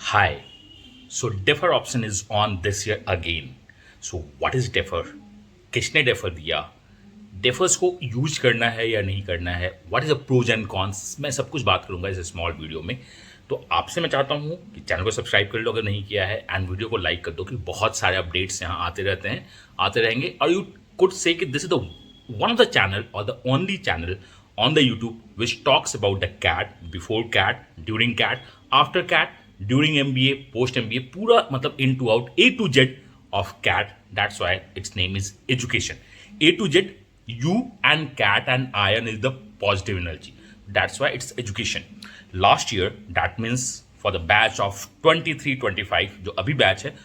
Hi. So defer option is on this year again. So what is defer? किसने defer दिया? डेफर्स को use करना है या नहीं करना है, what is the pros and cons, मैं सब कुछ बात करूंगा इस स्मॉल वीडियो में। तो आपसे मैं चाहता हूं कि चैनल को सब्सक्राइब कर लो अगर नहीं किया है, एंड वीडियो को लाइक कर दो कि बहुत सारे अपडेट्स यहाँ आते रहते हैं, आते रहेंगे। और यू कुड से कि this is the one of the channel और the only channel on the YouTube which talks about the CAT, before CAT, during CAT, after CAT, during MBA, post MBA, पूरा मतलब in to out A to Z of cat. That's why its name is education. A to Z, U and cat and iron is the positive energy. That's why it's education. Last year, that means for the batch of 23-25, जो अभी batch है,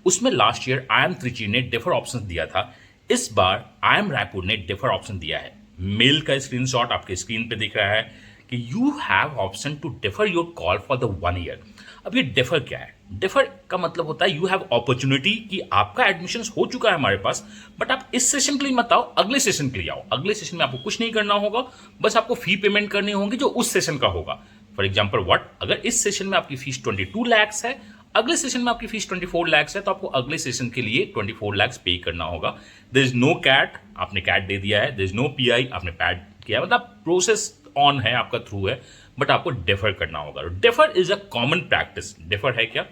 उसमें last year IIM Trichy ने defer option दिया था। इस बार IIM Raipur ने defer option दिया है। मेल का स्क्रीनशॉट आपके स्क्रीन पे दिख रहा है कि you have option to defer your call for the 1 year. अब ये डेफर क्या है? डेफर का मतलब होता है यू हैव अपॉर्चुनिटी कि आपका एडमिशन हो चुका है हमारे पास, बट आप इस सेशन के लिए मत आओ, अगले सेशन के लिए आओ। अगले सेशन में आपको कुछ नहीं करना होगा, बस आपको फी पेमेंट करनी होगी जो उस सेशन का होगा। फॉर एग्जाम्पल व्हाट, अगर इस सेशन में आपकी फीस 22 लैक्स है, अगले सेशन में आपकी फीस 24 लैक्स है, तो आपको अगले सेशन के लिए 24 लैक्स पे करना होगा। देयर इज नो कैट, आपने कैट दे दिया है। देयर इज नो PI, आपने पैड किया है, मतलब प्रोसेस ऑन है, आपका थ्रू है, बट आपको डेफर करना होगा। Defer is a common practice. Defer है क्या?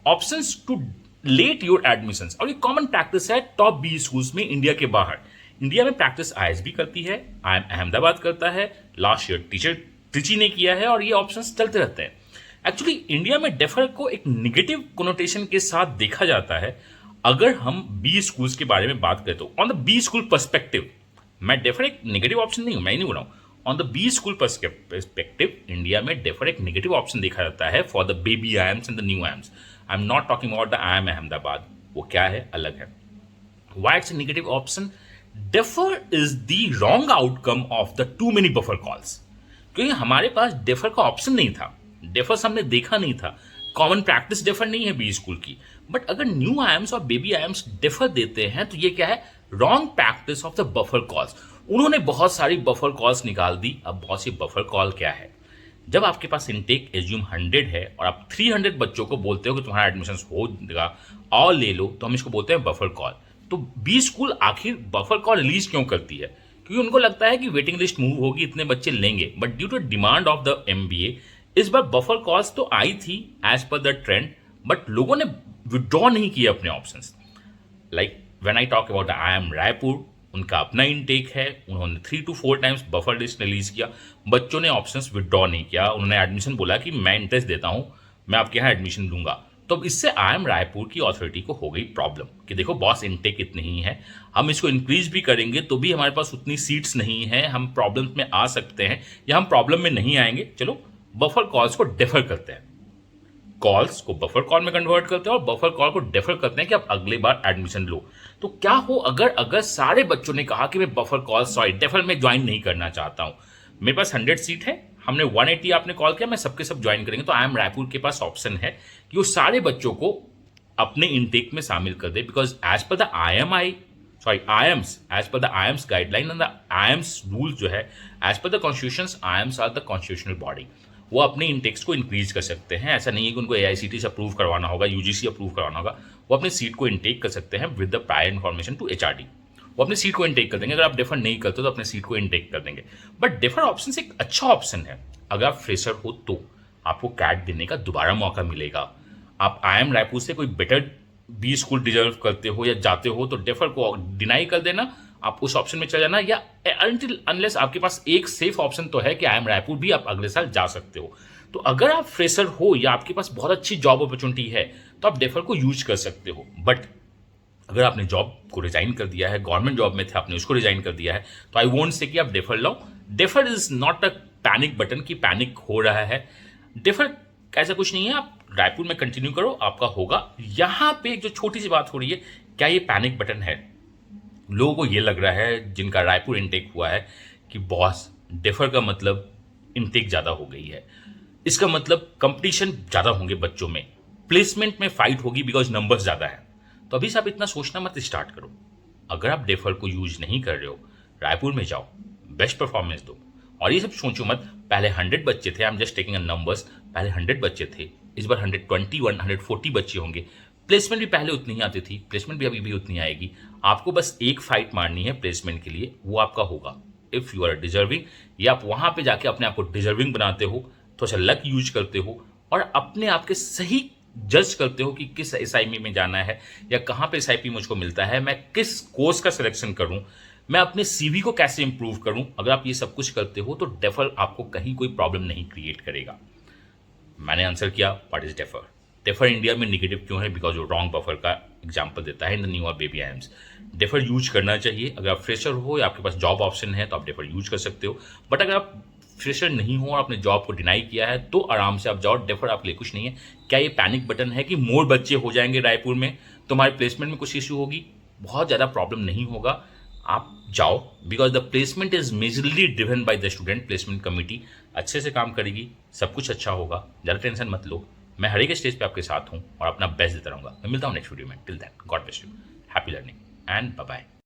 Options to let your admissions, और ये कॉमन प्रैक्टिस है टॉप B स्कूल्स में इंडिया के बाहर। इंडिया में प्रैक्टिस ISB करती है, IIM अहमदाबाद करता है, लास्ट ईयर टीचर त्रिची ने किया है, और ये ऑप्शंस चलते रहते हैं। एक्चुअली इंडिया में डेफर को एक निगेटिव कोनोटेशन के साथ देखा जाता है। अगर हम B स्कूल्स के बारे में बात करें तो on the B school perspective, मैं डेफर एक नेगेटिव ऑप्शन नहीं हूं, मैं नहीं बोल रहा हूं। On the B school perspective India में डेफर एक नेगेटिव ऑप्शन देखा जाता है for the baby IIMs and the new IIMs। I am not talking about the IIM Ahmedabad, वो क्या है अलग है। Why it's a negative option? Defer is the wrong outcome of the too many buffer calls. क्योंकि हमारे पास defer का option नहीं था, डेफर हमने देखा नहीं था, कॉमन प्रैक्टिस डेफर नहीं है B स्कूल की। बट अगर न्यू IIMs और बेबी IIMs डेफर देते हैं तो ये क्या है? Wrong practice of the buffer calls. उन्होंने बहुत सारी बफर कॉल्स निकाल दी। अब बहुत सी बफर कॉल क्या है? जब आपके पास इनटेक एज्यूम 100 है और आप 300 बच्चों को बोलते हो कि तुम्हारा एडमिशन हो जाएगा और ले लो, तो हम इसको बोलते हैं बफर कॉल। तो B स्कूल आखिर बफर कॉल रिलीज क्यों करती है? क्योंकि उनको लगता है कि वेटिंग लिस्ट मूव होगी, इतने बच्चे लेंगे, but due to demand of the MBA इस बार बफर कॉल्स तो आई थी as per the trend, but लोगों ने विड्रॉ नहीं किए अपने options. Like when I talk about the IIM Raipur, उनका अपना इनटेक है, उन्होंने 3 to 4 times buffer list release किया, बच्चों ने ऑप्शंस विड्रॉ नहीं किया, उन्होंने एडमिशन बोला कि मैं इंटरेस्ट देता हूं, मैं आपके यहाँ एडमिशन दूंगा। तो अब इससे IIM रायपुर की अथॉरिटी को हो गई प्रॉब्लम कि देखो बॉस, इनटेक इतनी ही है, हम इसको इंक्रीज भी करेंगे तो भी हमारे पास उतनी सीट्स नहीं है, हम प्रॉब्लम में आ सकते हैं या हम प्रॉब्लम में नहीं आएंगे, चलो बफर कॉल्स को डेफर करते हैं। कॉल्स को बफर कॉल में कन्वर्ट करते हैं और बफर कॉल को डेफर करते हैं कि आप अगले बार एडमिशन लो। तो क्या हो अगर सारे बच्चों ने कहा कि मैं बफर कॉल डेफर में ज्वाइन नहीं करना चाहता हूं, मेरे पास 100 सीट है, हमने 180 आपने कॉल किया, मैं सबके सब ज्वाइन करेंगे, तो IIM रायपुर के पास ऑप्शन है कि वो सारे बच्चों को अपने इनटेक में शामिल कर दे, because as per the IIMs, as per the IIMs guideline and the IIMs rule जो है, as per the constitutions, IIMs are the constitutional body, वो अपने इंटेक्स को इंक्रीज कर सकते हैं। ऐसा नहीं है कि उनको AICTE से अप्रूव करवाना होगा, UGC अप्रूव करवाना होगा, वो अपनी सीट को इंटेक कर सकते हैं with the prior information to HRD। वो अपनी सीट को इंटेक कर देंगे। अगर आप डेफर नहीं करते तो अपने सीट को इंटेक कर देंगे। बट डेफर ऑप्शन एक अच्छा ऑप्शन है। अगर आप फ्रेशर हो तो आपको कैट देने का दोबारा मौका मिलेगा। आप IIM रायपुर से कोई बेटर B स्कूल डिजर्व करते हो या जाते हो तो डेफर को डिनाई कर देना, आप उस ऑप्शन में चले जाना, या अनटिल अनलेस आपके पास एक सेफ ऑप्शन तो है कि IIM रायपुर भी आप अगले साल जा सकते हो। तो अगर आप फ्रेशर हो या आपके पास बहुत अच्छी जॉब अपॉर्चुनिटी है तो आप डेफर को यूज कर सकते हो। बट अगर आपने जॉब को रिजाइन कर दिया है, गवर्नमेंट जॉब में थे, आपने उसको रिजाइन कर दिया है, तो आई वोंट से कि आप defer low. Defer is not a panic button की पैनिक हो रहा है। डेफर ऐसा कुछ नहीं है, आप रायपुर में कंटिन्यू करो, आपका होगा। यहां पे एक जो छोटी सी बात हो रही है, क्या ये पैनिक बटन है? लोगों को ये लग रहा है जिनका रायपुर इनटेक हुआ है कि बॉस, डेफर का मतलब इनटेक ज़्यादा हो गई है, इसका मतलब कंपटीशन ज़्यादा होंगे बच्चों में, प्लेसमेंट में फाइट होगी बिकॉज नंबर्स ज़्यादा है। तो अभी से आप इतना सोचना मत स्टार्ट करो। अगर आप डेफर को यूज नहीं कर रहे हो, रायपुर में जाओ, बेस्ट परफॉर्मेंस दो। और ये सब सोचो मत, पहले 100 बच्चे थे, I am just taking a numbers, पहले 100 बच्चे थे, इस बार 121 140 बच्चे होंगे। प्लेसमेंट भी पहले उतनी ही आती थी, प्लेसमेंट भी अभी भी उतनी आएगी। आपको बस एक फाइट मारनी है प्लेसमेंट के लिए, वो आपका होगा इफ़ यू आर डिजर्विंग। या आप वहाँ पे जाके अपने आप को डिजर्विंग बनाते हो, थोड़ा सा लक यूज करते हो और अपने आप के सही जज करते हो कि किस एसआईपी में जाना है या कहाँ पे एसआईपी मुझको मिलता है, मैं किस कोर्स का सिलेक्शन करूँ, मैं अपने सीवी को कैसे इंप्रूव करूँ। अगर आप ये सब कुछ करते हो तो डेफर आपको कहीं कोई प्रॉब्लम नहीं क्रिएट करेगा। मैंने आंसर किया what is defer. Defer India में निगेटिव क्यों है? बिकॉज वो रॉन्ग बफर का एग्जाम्पल देता है इन द न्यू और बेबी आइम्स। डेफर यूज करना चाहिए। अगर आप फ्रेशर हो या आपके पास जॉब ऑप्शन है तो आप डेफर यूज कर सकते हो। बट अगर आप फ्रेशर नहीं हो और आपने जॉब को डिनाई किया है तो आराम से आप जाओ, डेफर आपके लिए कुछ नहीं है। क्या ये पैनिक बटन है कि मोर बच्चे हो जाएंगे रायपुर में, तुम्हारे प्लेसमेंट में कुछ इशू होगी? बहुत ज़्यादा प्रॉब्लम नहीं होगा, आप जाओ। Because the placement is majorly driven by the student. Placement committee अच्छे से काम करेगी, सब कुछ अच्छा होगा, ज़्यादा टेंशन मत लो। मैं हर एक स्टेज पे आपके साथ हूँ और अपना बेस्ट देता रहूँगा। मैं मिलता हूँ नेक्स्ट वीडियो में। Till then God bless you, happy learning and bye bye.